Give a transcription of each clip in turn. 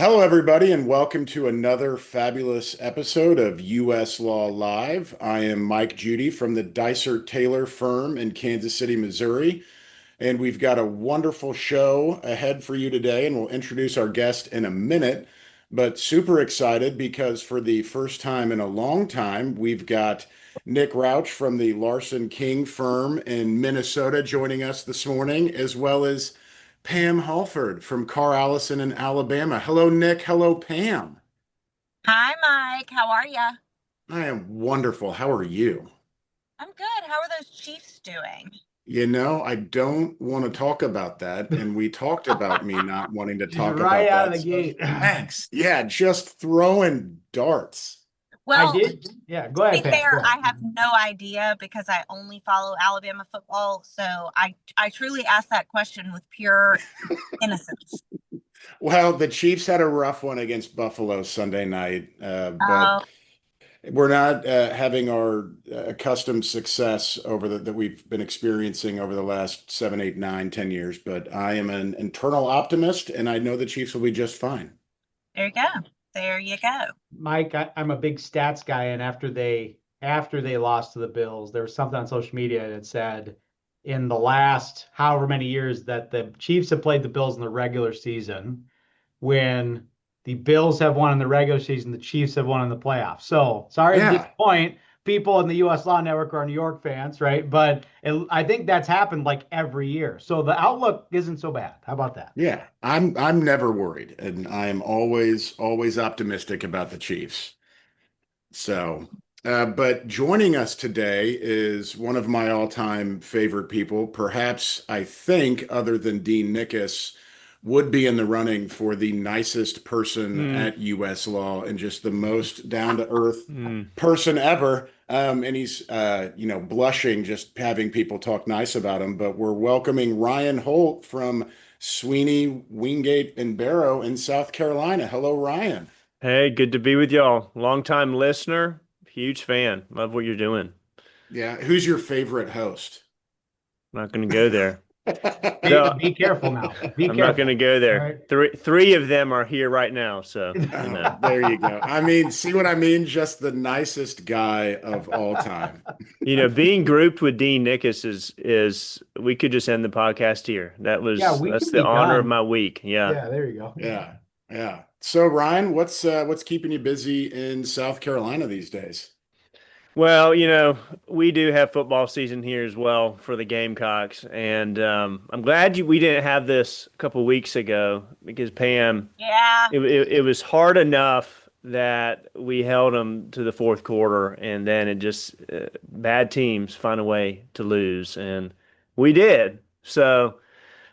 Hello, everybody, and welcome to another fabulous episode of US Law Live. I am Mike Judy from the Dysart Taylor firm in Kansas City, Missouri, and we've got a wonderful show ahead for you today, and we'll introduce our guest in a minute. But super excited because for the first time in a long time, we've got Nick Rauch from the Larson King firm in Minnesota joining us this morning, as well as Pam Halford from Carr Allison in Alabama. Hello, Nick. Hello, Pam. Hi, Mike. How are ya? I am wonderful. How are you? I'm good. How are those Chiefs doing? I don't want to talk about that. And we talked about me not wanting to Just talk right about out of that. the So gate. thanks. Yeah, just throwing darts. I Well, to did. Yeah, go ahead, be Pam. fair, Go ahead. I have no idea because I only follow Alabama football. So I truly asked that question with pure innocence. Well, the Chiefs had a rough one against Buffalo Sunday night, but Oh, we're not having our accustomed success that we've been experiencing over the last 7, 8, 9, 10 years. But I am an internal optimist, and I know the Chiefs will be just fine. there you go. There you go. Mike, I'm a big stats guy, and after they lost to the Bills, there was something on social media that said in the last however many years that the Chiefs have played the Bills in the regular season, when the Bills have won in the regular season, the Chiefs have won in the playoffs. So sorry to Yeah, disappoint people in the U.S. Law Network or New York fans, right? But I think that's happened like every year. So the outlook isn't so bad. How about that? yeah. I'm never worried, and I'm always optimistic about the Chiefs. So, but joining us today is one of my all-time favorite people. Perhaps I think, other than Dean Nickas, would be in the running for the nicest person Mm, at US Law and just the most down-to-earth mm. person ever. And he's, blushing just having people talk nice about him. But we're welcoming Ryan Holt from Sweeney, Wingate, and Barrow in South Carolina. Hello, Ryan. Hey, good to be with y'all. Long time listener, huge fan. Love what you're doing. Yeah. Who's your favorite host? Not going to go there. Be, Though be careful now. Be I'm not going to careful. go All there. right. Three of them are here right now, so you Oh, know. there you go. I mean, see what I mean? Just the nicest guy of all time. Being grouped with Dean Nickas is we could just end the podcast here. Yeah, we That's can the be honor of done. my week. Yeah. Yeah, there you go. Yeah. Yeah. So Ryan, what's keeping you busy in South Carolina these days? Well, we do have football season here as well for the Gamecocks, and I'm glad we didn't have this a couple weeks ago because Pam, Yeah. it was hard enough that we held them to the fourth quarter, and then it just bad teams find a way to lose, and we did. So,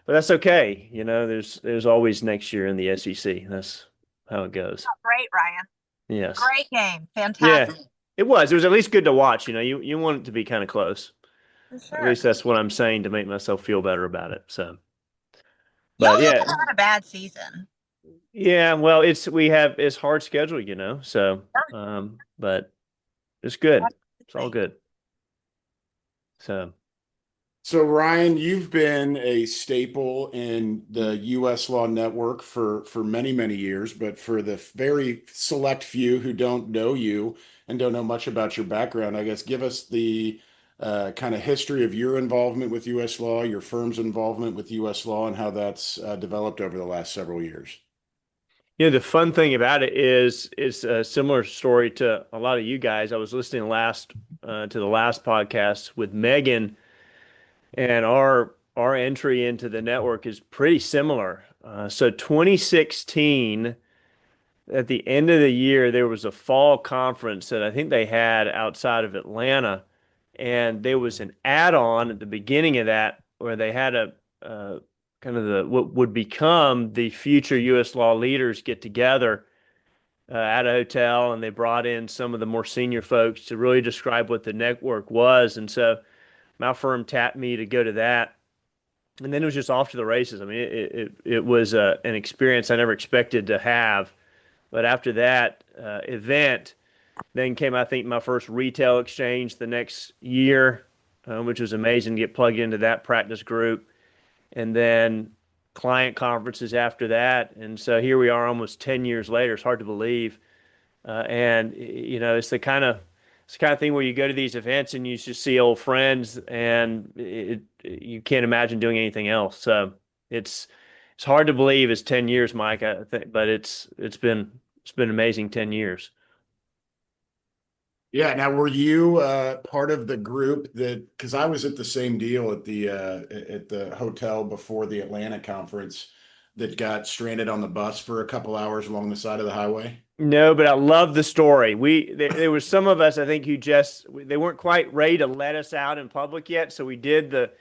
but that's okay. There's always next year in the SEC. That's how it goes. Great, Ryan. Yes. Great game. Yeah. Fantastic. It was. It was at least good to watch. You want it to be kind of close. For At sure. least that's what I'm saying to make myself feel better about it. So, Y'all but yeah, haven't had a bad season. yeah. Well, it's hard schedule, So, but it's good. It's all Absolutely. good. So, So Ryan, you've been a staple in the US Law Network for many, many years, but for the very select few who don't know you and don't know much about your background, I guess give us the kind of history of your involvement with US Law, your firm's involvement with US Law, and how that's developed over the last several years. the fun thing about it is it's a similar story to a lot of you guys. I was listening to the last podcast with Megan, and our entry into the network is pretty similar. So 2016, at the end of the year, there was a fall conference that I think they had outside of Atlanta, and there was an add-on at the beginning of that where they had a kind of what would become the future U.S. law leaders get together at a hotel, and they brought in some of the more senior folks to really describe what the network was. And so my firm tapped me to go to that, and then it was just off to the races. I mean, it was an experience I never expected to have. But after that event, then came, I think, my first retail exchange the next year, which was amazing to get plugged into that practice group. And then client conferences after that. And so here we are almost 10 years later. It's hard to believe. And it's the kind of thing where you go to these events and you just see old friends, and you can't imagine doing anything else. So it's hard to believe it's 10 years, Mike, I think, but it's been an amazing 10 years. Yeah. Now, were you part of the group because I was at the same deal at the hotel before the Atlanta conference that got stranded on the bus for a couple hours along the side of the highway? No, but I love the story. There was some of us, I think, who they weren't quite ready to let us out in public yet. So we did the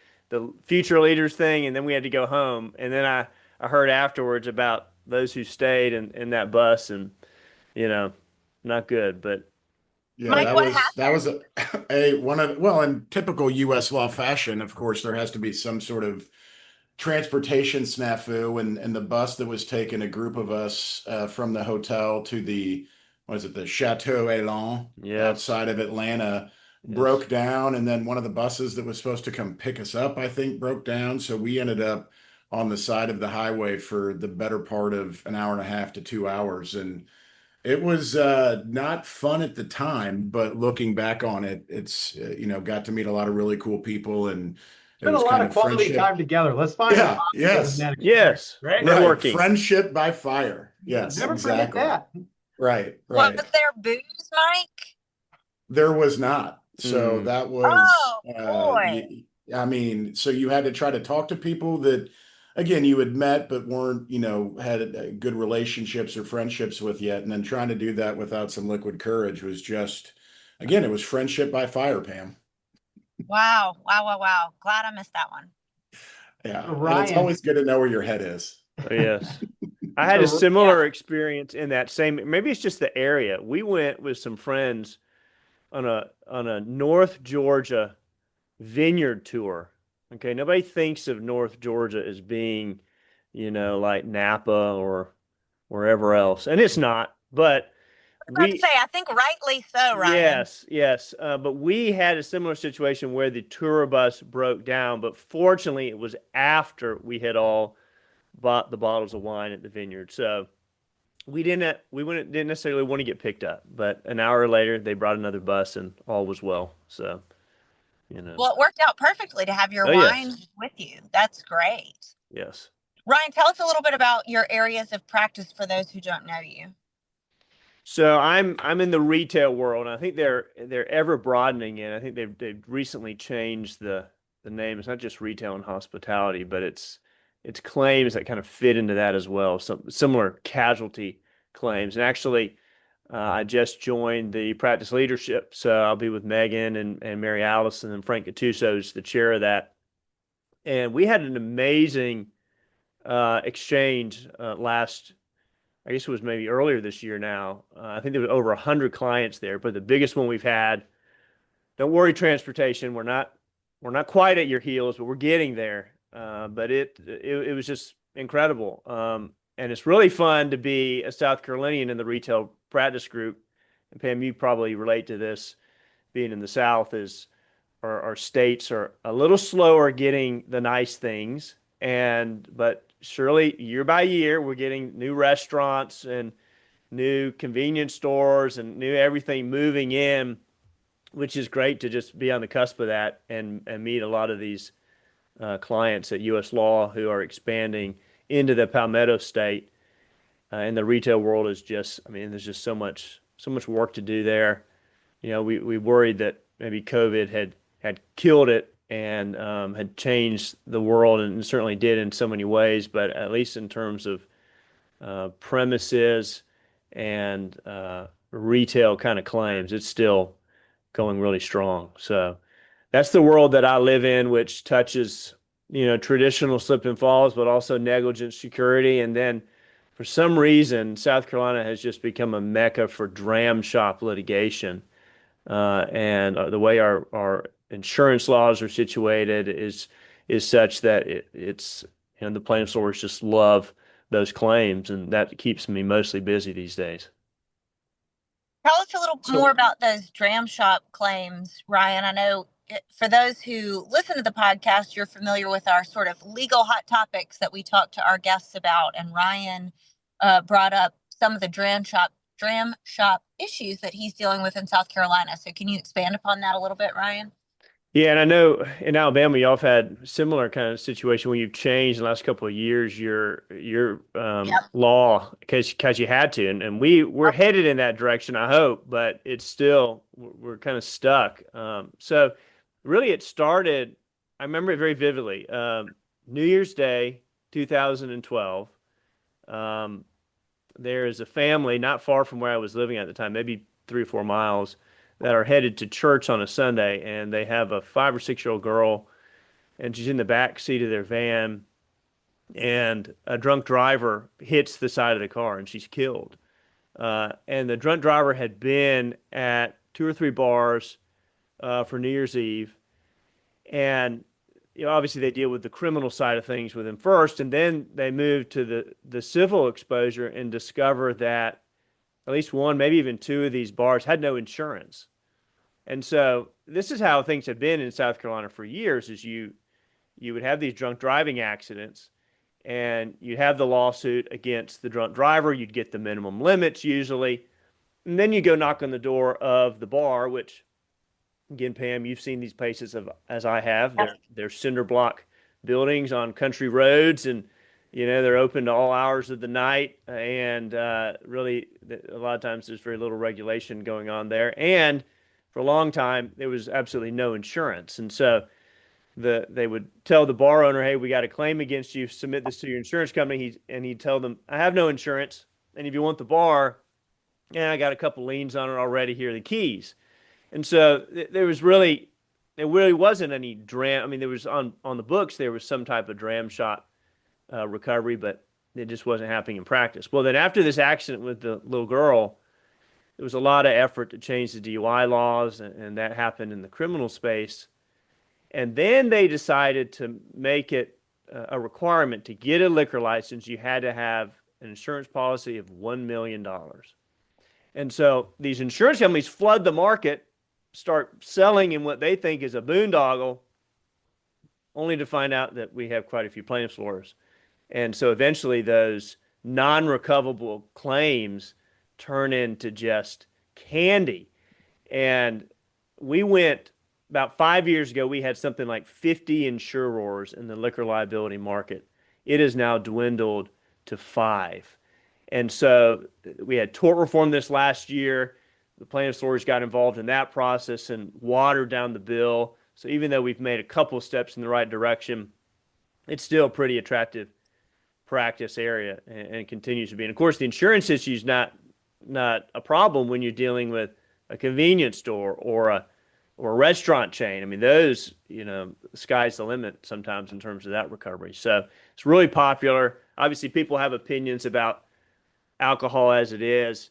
future leaders thing, and then we had to go home. And then I heard afterwards about those who stayed in that bus, and, not good, but. Yeah, Mike, what that was happened? well, in typical U.S. law fashion, of course, there has to be some sort of transportation snafu, and the bus that was taking a group of us from the hotel to the Chateau Elan Yeah. outside of Atlanta Yes. broke down, and then one of the buses that was supposed to come pick us up, I think, broke down. So we ended up on the side of the highway for the better part of an hour and a half to 2 hours, and it was not fun at the time, but looking back on it, it's got to meet a lot of really cool people, and it Been a was lot kind of of quality friendship. time together. Let's find Yeah, out. yes, Yes. Right? right. Networking. Friendship by fire. Yes, Never exactly. forget that. Right, Was right. there booze, Mike? There was not. So Mm. that was, Oh boy. I mean, so you had to try to talk to people that, again, you had met but weren't, had good relationships or friendships with yet. And then trying to do that without some liquid courage was just, again, it was friendship by fire, Pam. Wow. Wow. Wow. Wow. Glad I missed that one. Yeah. And it's Ryan. always good to know where your head is. Oh, yes. I had a So, similar experience in that same, maybe it's just the area. We went with some friends on a North Georgia vineyard tour. Okay, nobody thinks of North Georgia as being, like Napa or wherever else, and it's not. But I was about to say, I think rightly so, Ryan. yes. But we had a similar situation where the tour bus broke down, but fortunately, it was after we had all bought the bottles of wine at the vineyard. So didn't necessarily want to get picked up, but an hour later they brought another bus and all was well. So, Well, it worked out perfectly to have your Oh, wine yes. with you. That's great. Yes. Ryan, tell us a little bit about your areas of practice for those who don't know you. So I'm in the retail world, and I think they're ever broadening it. I think they've recently changed the name. It's not just retail and hospitality, but it's claims that kind of fit into that as well. Some similar casualty claims. And actually, I just joined the practice leadership, so I'll be with Megan and Mary Allison, and Frank Gattuso is the chair of that. And we had an amazing exchange last. I guess it was maybe earlier this year now. I think there was over 100 clients there, but the biggest one we've had. Don't worry, transportation. We're not quite at your heels, but we're getting there. But it was just incredible. And it's really fun to be a South Carolinian in the retail practice group. And Pam, you probably relate to this, being in the South, is our states are a little slower getting the nice things, but surely year by year we're getting new restaurants and new convenience stores and new everything moving in, which is great to just be on the cusp of that and meet a lot of these clients at USLAW who are expanding into the Palmetto State. And the retail world is just, I mean, there's just so much work to do there. We worried that maybe COVID had killed it and had changed the world, and certainly did in so many ways, but at least in terms of premises and retail kind of claims, it's still going really strong. So that's the world that I live in, which touches, traditional slip and falls, but also negligent security. And then for some reason, South Carolina has just become a mecca for dram shop litigation. And the way our insurance laws are situated is such that it's the plaintiffs' lawyers just love those claims, and that keeps me mostly busy these days. Tell us a little more about those dram shop claims, Ryan. I know for those who listen to the podcast, you're familiar with our sort of legal hot topics that we talk to our guests about. And Ryan brought up some of the dram shop issues that he's dealing with in South Carolina. So can you expand upon that a little bit, Ryan? Yeah, and I know in Alabama y'all have had similar kind of situation when you've changed in the last couple of years your Yep. law because you had to, and we're headed in that direction, I hope, but it's still we're kind of stuck. So really, it started. I remember it very vividly. New Year's Day, 2012. There is a family not far from where I was living at the time, maybe 3 or 4 miles, that are headed to church on a Sunday, and they have a 5 or 6 year old girl, and she's in the back seat of their van, and a drunk driver hits the side of the car, and she's killed. And the drunk driver had been at 2 or 3 bars for New Year's Eve, and obviously they deal with the criminal side of things with him first, and then they move to the civil exposure and discover that at least one, maybe even two of these bars had no insurance. And so this is how things have been in South Carolina for years, is you would have these drunk driving accidents, and you'd have the lawsuit against the drunk driver. You'd get the minimum limits usually. And then you go knock on the door of the bar, which, again, Pam, you've seen these places as I have. They're cinder block buildings on country roads, and they're open to all hours of the night. And really, a lot of times there's very little regulation going on there. And for a long time, there was absolutely no insurance. And so they would tell the bar owner, hey, we got a claim against you, submit this to your insurance company. He'd tell them, I have no insurance. And if you want the bar, yeah, I got a couple liens on it already. Here are the keys. And so there really wasn't any dram. I mean, there was on the books, there was some type of dram shot recovery, but it just wasn't happening in practice. Well, then after this accident with the little girl, there was a lot of effort to change the DUI laws, and that happened in the criminal space. And then they decided to make it a requirement to get a liquor license. You had to have an insurance policy of $1 million. And so these insurance companies flood the market, start selling in what they think is a boondoggle, only to find out that we have quite a few plaintiffs' lawyers. And so eventually those non-recoverable claims turn into just candy. And we went, about 5 years ago, we had something like 50 insurers in the liquor liability market. It has now dwindled to 5. And so we had tort reform this last year. The plaintiffs' lawyers got involved in that process and watered down the bill. So even though we've made a couple steps in the right direction, it's still a pretty attractive practice area and continues to be. And of course, the insurance issue is not a problem when you're dealing with a convenience store or a restaurant chain. I mean, those, the sky's the limit sometimes in terms of that recovery. So it's really popular. Obviously, people have opinions about alcohol as it is,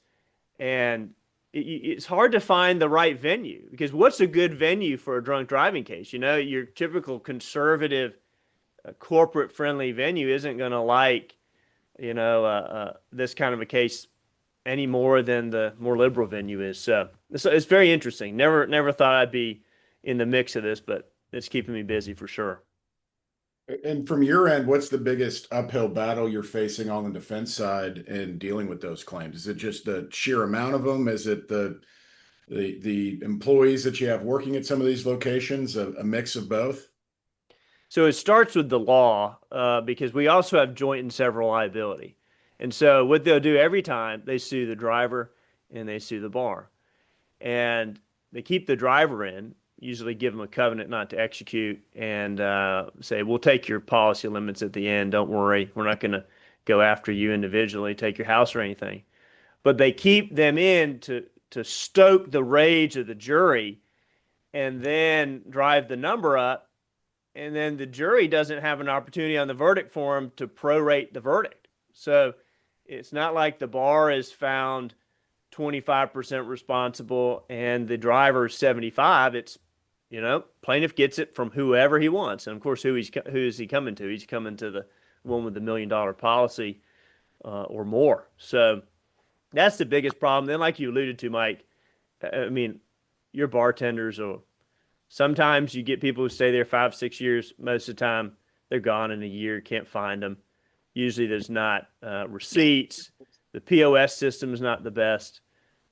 and it's hard to find the right venue, because what's a good venue for a drunk driving case? Your typical conservative, corporate friendly venue isn't going to like, this kind of a case any more than the more liberal venue is. So it's very interesting. Never thought I'd be in the mix of this, but it's keeping me busy for sure. And from your end, what's the biggest uphill battle you're facing on the defense side in dealing with those claims? Is it just the sheer amount of them? Is it the employees that you have working at some of these locations, a mix of both? So it starts with the law, because we also have joint and several liability. And so what they'll do every time, they sue the driver and they sue the bar. And they keep the driver in, usually give them a covenant not to execute, and say, we'll take your policy limits at the end. Don't worry. We're not going to go after you individually, take your house or anything. But they keep them in to stoke the rage of the jury and then drive the number up. And then the jury doesn't have an opportunity on the verdict form to prorate the verdict. So it's not like the bar is found 25% responsible and the driver is 75. It's, plaintiff gets it from whoever he wants. And of course, who is he coming to? He's coming to the one with the $1 million policy or more. So that's the biggest problem. Then, like you alluded to, Mike, I mean, your bartenders Sometimes you get people who stay there 5, 6 years. Most of the time, they're gone in a year. Can't find them. Usually, there's not receipts. The POS system is not the best.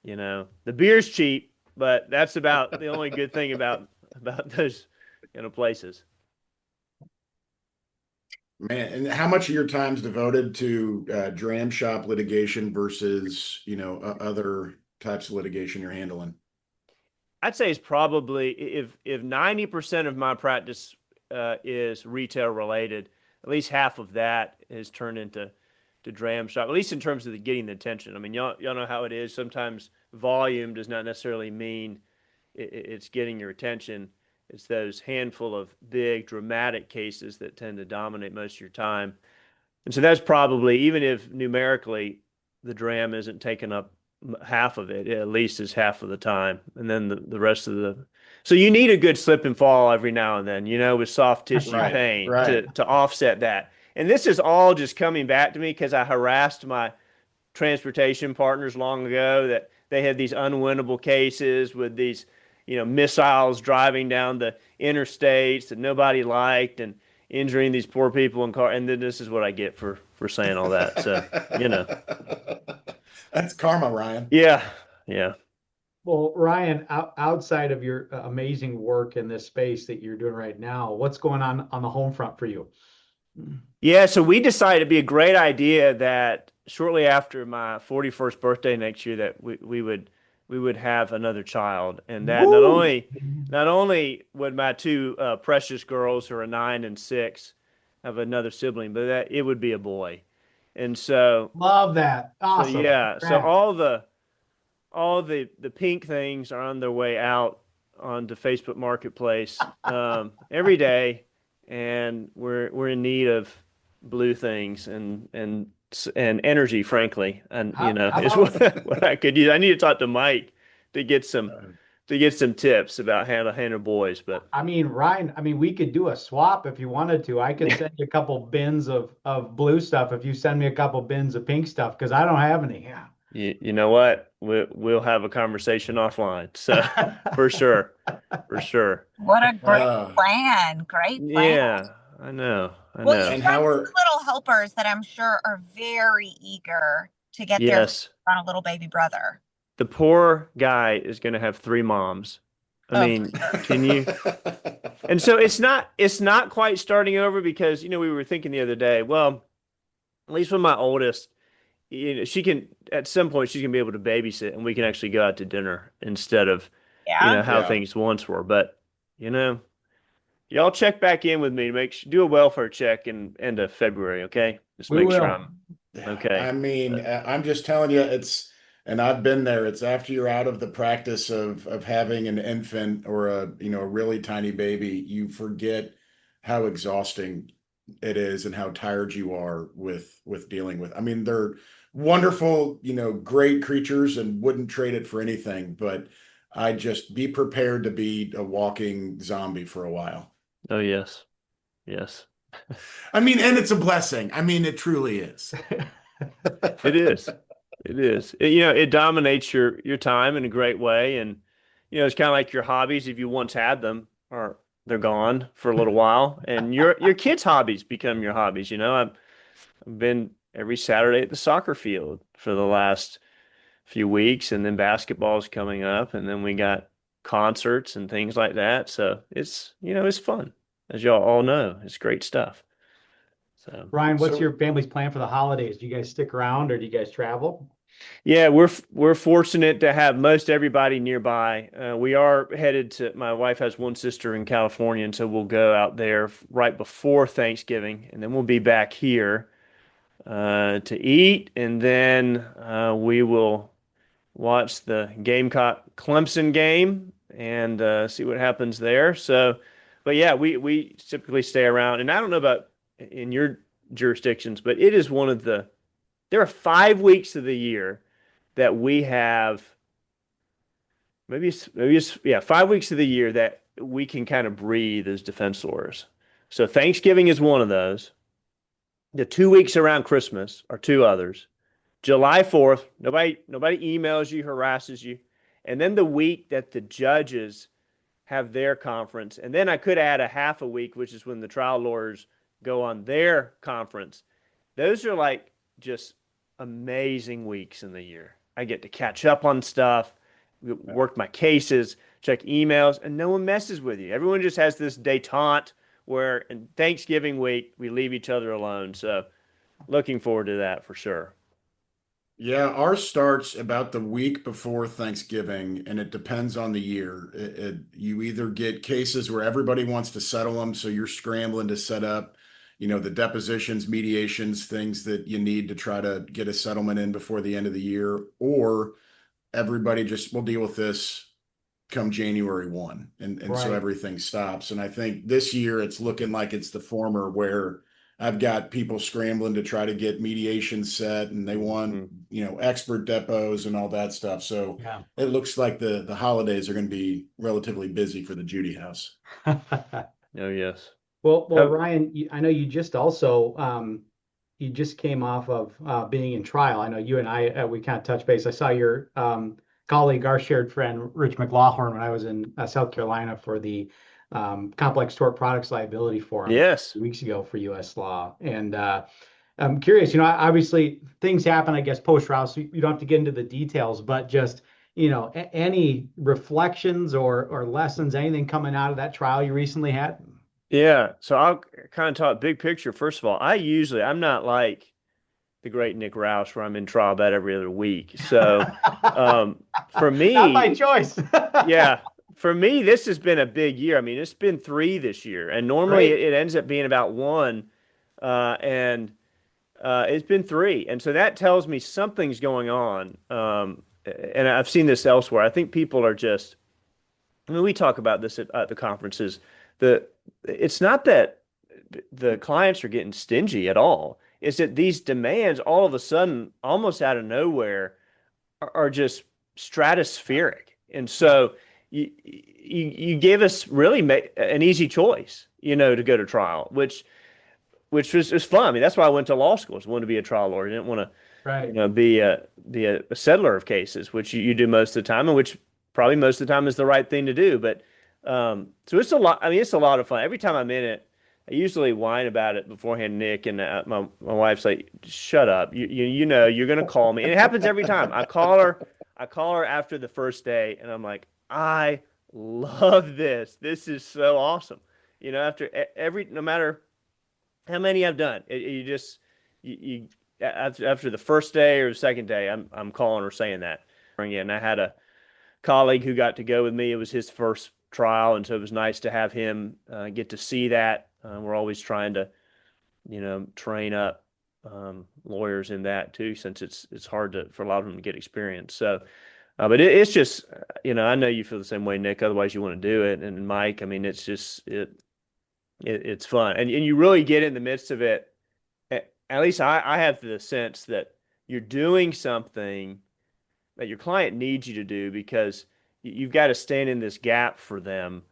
The beer's cheap, but that's about the only good thing about those places. Man, and how much of your time is devoted to dram shop litigation versus, other types of litigation you're handling? I'd say it's probably if 90% of my practice is retail related, at least half of that is turned into dram shop, at least in terms of getting the attention. I mean, y'all know how it is. Sometimes volume does not necessarily mean it's getting your attention. It's those handful of big dramatic cases that tend to dominate most of your time. And so that's probably, even if numerically the dram isn't taking up half of it, at least is half of the time. And then the rest of so you need a good slip and fall every now and then, with soft tissue Right, pain right. to offset that. And this is all just coming back to me because I harassed my transportation partners long ago that they had these unwinnable cases with these, missiles driving down the interstates that nobody liked and injuring these poor people in car. And then this is what I get for saying all that. So, That's karma, Ryan. Yeah. Yeah. Well, Ryan, outside of your amazing work in this space that you're doing right now, what's going on the home front for you? Yeah, so we decided it'd be a great idea that shortly after my 41st birthday next year that we would have another child, and that not only would my two precious girls who are 9 and 6 have another sibling, but that it would be a boy. And so Love that. Awesome. So yeah, so Congrats. all the pink things are on their way out onto Facebook Marketplace every day, and we're in need of blue things and energy, frankly, and is what I could use. I need to talk to Mike to get some tips about how to handle boys. But I mean, Ryan, we could do a swap if you wanted to. I could send you a couple bins of blue stuff if you send me a couple bins of pink stuff, because I don't have any. Yeah. You know what? We'll have a conversation offline. So for sure. What a great plan. Great plan. Yeah, I know. Well, you And have how are little helpers that I'm sure are very eager to get their on a little baby brother. The poor guy is going to have 3 moms. I mean, can you? And so it's not quite starting over because, we were thinking the other day, well, at least with my oldest, she can, at some point, she's going to be able to babysit and we can actually go out to dinner instead of, how things once were. But, y'all check back in with me to do a welfare check in end of February, okay? Just make sure I'm okay. I mean, I'm just telling you, and I've been there. It's after you're out of the practice of having an infant or a really tiny baby, you forget how exhausting it is and how tired you are with dealing with. I mean, they're wonderful, great creatures and wouldn't trade it for anything, but I just be prepared to be a walking zombie for a while. Oh, yes. Yes. I mean, and it's a blessing. I mean, it truly is. It is. It is. It dominates your time in a great way. And, it's kind of like your hobbies. If you once had them, or they're gone for a little while, and your kids' hobbies become your hobbies. I've been every Saturday at the soccer field for the last few weeks, and then basketball's coming up, and then we got concerts and things like that. So it's fun, as y'all all know. It's great stuff. So Ryan, what's your family's plan for the holidays? Do you guys stick around or do you guys travel? Yeah, we're fortunate to have most everybody nearby. We are headed to, my wife has one sister in California, and so we'll go out there right before Thanksgiving, and then we'll be back here to eat, and then we will watch the Gamecock Clemson game and see what happens there. So, but yeah, we typically stay around, and I don't know about in your jurisdictions, but it is there are 5 weeks of the year that we have, maybe it's 5 weeks of the year that we can kind of breathe as defense lawyers. So Thanksgiving is one of those. The 2 weeks around Christmas are 2 others. July 4th, nobody emails you, harasses you. And then the week that the judges have their conference. And then I could add a half a week, which is when the trial lawyers go on their conference. Those are like just amazing weeks in the year. I get to catch up on stuff, work my cases, check emails, and no one messes with you. Everyone just has this detente where in Thanksgiving week, we leave each other alone. So looking forward to that for sure. Yeah, ours starts about the week before Thanksgiving, and it depends on the year. You either get cases where everybody wants to settle them, so you're scrambling to set up, the depositions, mediations, things that you need to try to get a settlement in before the end of the year, or everybody just will deal with this come January 1, and so Right. everything stops. And I think this year it's looking like it's the former, where I've got people scrambling to try to get mediation set, and they want, expert depots and all that stuff. So Yeah. it looks like the holidays are going to be relatively busy for the Judy house. Oh, yes. Well, Ryan, I know you just also you just came off of being in trial. I know you and I we kind of touched base. I saw your colleague, our shared friend, Rich McLaughlin, when I was in South Carolina for the Complex Tort Products Liability Forum Yes. weeks ago for USLAW. And I'm curious, obviously things happen, I guess, post-trial, so you don't have to get into the details, but just, any reflections or lessons, anything coming out of that trial you recently had? Yeah. So I'll kind of talk big picture. First of all, I'm not like the great Nick Roush where I'm in trial about every other week. So for me, not by choice. yeah, for me, this has been a big year. I mean, it's been 3 this year, and normally it ends up being about 1, and it's been 3, and so that tells me something's going on. And I've seen this elsewhere. I think people are just. I mean, we talk about this at the conferences. It's not that the clients are getting stingy at all. It's that these demands, all of a sudden, almost out of nowhere, are just stratospheric, and so you gave us really an easy choice, to go to trial, which was fun. I mean, that's why I went to law school. I wanted to be a trial lawyer. I didn't want to, be a settler of cases, which you do most of the time, and which probably most of the time is the right thing to do. But so it's a lot. I mean, it's a lot of fun. Every time I'm in it, I usually whine about it beforehand, Nick, and my wife's like, "Shut up! You're going to call me," and it happens every time. I call her after the first day, and I'm like, "I love this. This is so awesome." After no matter how many I've done, after the first day or the second day, I'm calling her saying that. And I had a colleague who got to go with me. It was his first trial, and so it was nice to have him get to see that. We're always trying to, train up lawyers in that too, since it's hard for a lot of them to get experience. So, but it's just, I know you feel the same way, Nick. Otherwise, you want to do it. And Mike, I mean, it's just it's fun, and you really get in the midst of it. At least I have the sense that you're doing something that your client needs you to do, because you've got to stand in this gap for them.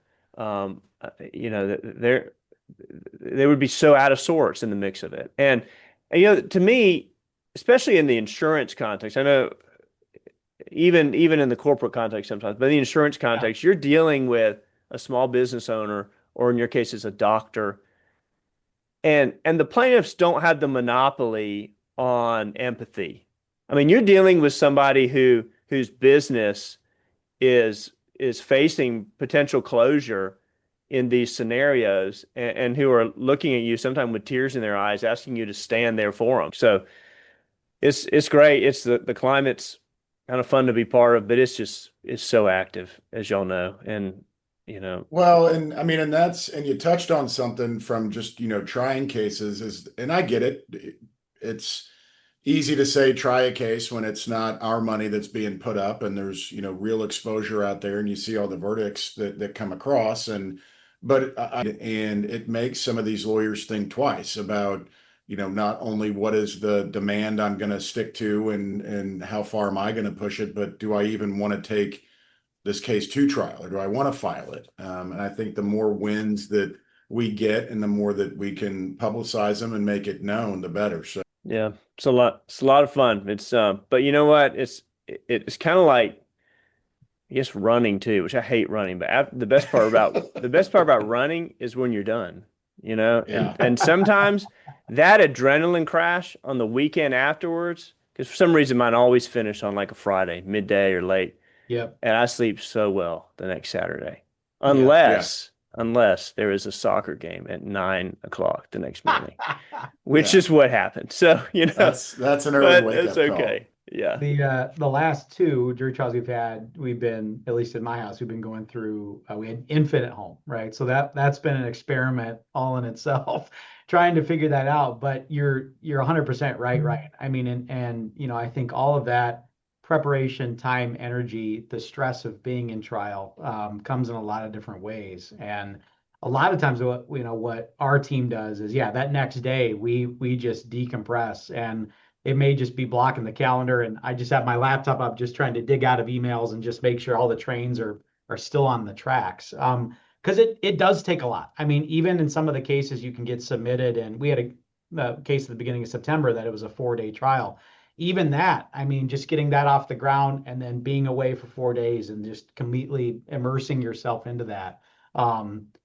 They would be so out of sorts in the mix of it. And to me, especially in the insurance context, I know even in the corporate context sometimes, but in the insurance context, you're dealing with a small business owner, or in your case, it's a doctor. And the plaintiffs don't have the monopoly on empathy. I mean, you're dealing with somebody whose business is facing potential closure in these scenarios, and who are looking at you sometimes with tears in their eyes, asking you to stand there for them. So it's great. It's the climate's kind of fun to be part of, but it's so active, as y'all know. And Well, and I mean, and you touched on something from just, trying cases and I get it. It's easy to say try a case when it's not our money that's being put up, and there's, real exposure out there, and you see all the verdicts that come across. But it makes some of these lawyers think twice about, not only what is the demand I'm going to stick to, and how far am I going to push it, but do I even want to take this case to trial, or do I want to file it? And I think the more wins that we get, and the more that we can publicize them and make it known, the better. So yeah, it's a lot of fun. It's but you know what? It's kind of like I guess running too, which I hate running, but the best part about running is when you're done, Yeah. and sometimes that adrenaline crash on the weekend afterwards, because for some reason mine always finish on like a Friday, midday or late, Yep. and I sleep so well the next Saturday, Yep. unless there is a soccer game at 9 o'clock the next morning, which is what happened. So, That's an early but wake it's up call. okay. Yeah. The last two jury trials we've been, at least in my house, we've been going through, we had infant at home, right? So that's been an experiment all in itself, trying to figure that out. But you're 100% right, Ryan. I mean, and I think all of that preparation, time, energy, the stress of being in trial comes in a lot of different ways. And a lot of times what our team does is, that next day we just decompress, and it may just be blocking the calendar, and I just have my laptop up just trying to dig out of emails and just make sure all the trains are still on the tracks. Because it does take a lot. I mean, even in some of the cases you can get submitted, and we had a case at the beginning of September that it was a 4-day trial. Even that, I mean, just getting that off the ground and then being away for 4 days and just completely immersing yourself into that,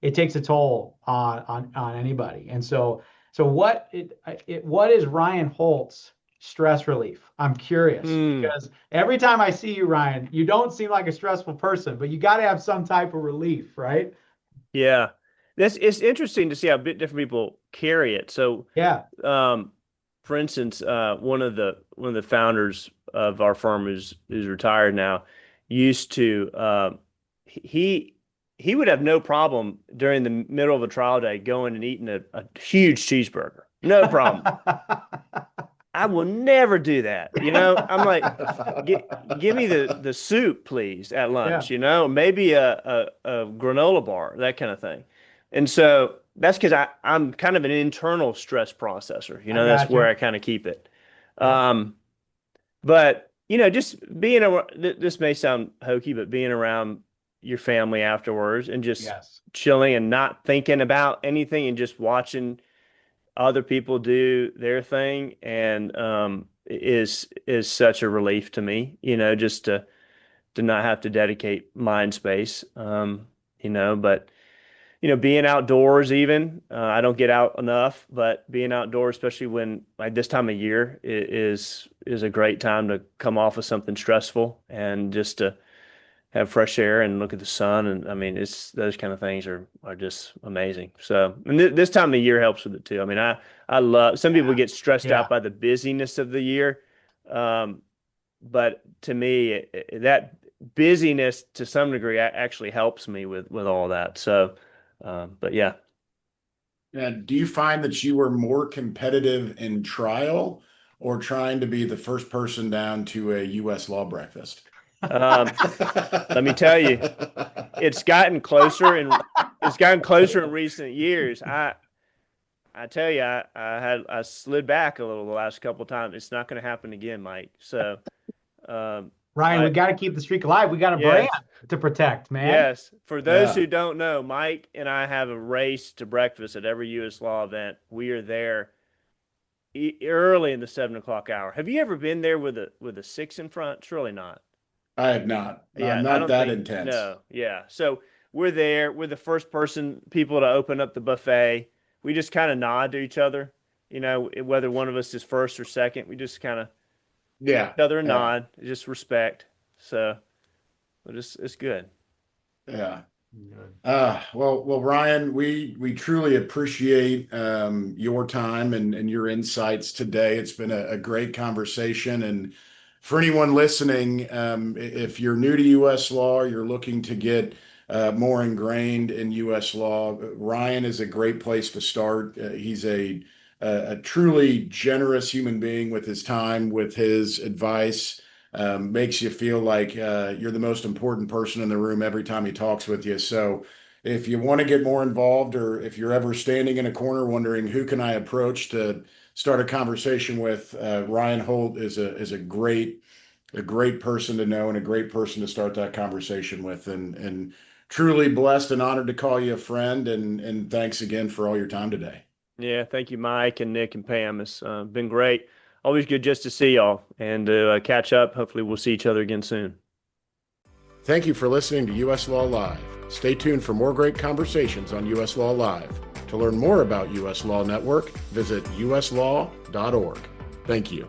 it takes a toll on anybody. And so what is Ryan Holt's stress relief? I'm curious because every time I see you, Ryan, you don't seem like a stressful person, but you got to have some type of relief, right? Yeah. It's interesting to see how different people carry it. So, Yeah. for instance, one of the founders of our firm who's retired now used to he would have no problem during the middle of a trial day going and eating a huge cheeseburger. No problem. I will never do that. I'm like, give me the soup, please, at lunch, maybe a granola bar, that kind of thing. And so that's because I'm kind of an internal stress processor. That's where I kind of keep it. Yeah. But, just being around, this may sound hokey, but being around your family afterwards and just chilling and not thinking about anything and just watching other people do their thing, and is such a relief to me, just to not have to dedicate mind space. But being outdoors, even I don't get out enough, but being outdoors, especially when like this time of year, is a great time to come off of something stressful and just to have fresh air and look at the sun. And I mean, it's those kind of things are just amazing. So, and this time of year helps with it too. I mean, I love, some people get stressed out by the busyness of the year. But to me, that busyness to some degree actually helps me with all that. So, but yeah. And do you find that you were more competitive in trial or trying to be the first person down to a U.S. law breakfast? Let me tell you, it's gotten closer in recent years. I tell you, I slid back a little the last couple of times. It's not going to happen again, Mike. So, Ryan, we got to keep the streak alive. We got a brand to protect, man. Yes. For those who don't know, Mike and I have a race to breakfast at every U.S. Law event. We are there early in the 7 o'clock hour. Have you ever been there with a 6 in front? Surely not. I have not. Yeah, I'm not that intense. No, yeah. So we're there. We're the first people to open up the buffet. We just kind of nod to each other, whether one of us is first or second. We just kind of each other a nod, just respect. So it's good. Yeah. Well, Ryan, we truly appreciate your time and your insights today. It's been a great conversation. And for anyone listening, if you're new to U.S. law, you're looking to get more ingrained in U.S. law, Ryan is a great place to start. He's a truly generous human being with his time, with his advice. Makes you feel like you're the most important person in the room every time he talks with you. So if you want to get more involved, or if you're ever standing in a corner wondering who can I approach to start a conversation with, Ryan Holt is a great person to know and a great person to start that conversation with. And truly blessed and honored to call you a friend. And thanks again for all your time today. Yeah, thank you, Mike and Nick and Pam. It's been great. Always good just to see y'all and catch up. Hopefully we'll see each other again soon. Thank you for listening to US Law Live. Stay tuned for more great conversations on US Law Live. To learn more about US Law Network, visit uslaw.org. Thank you.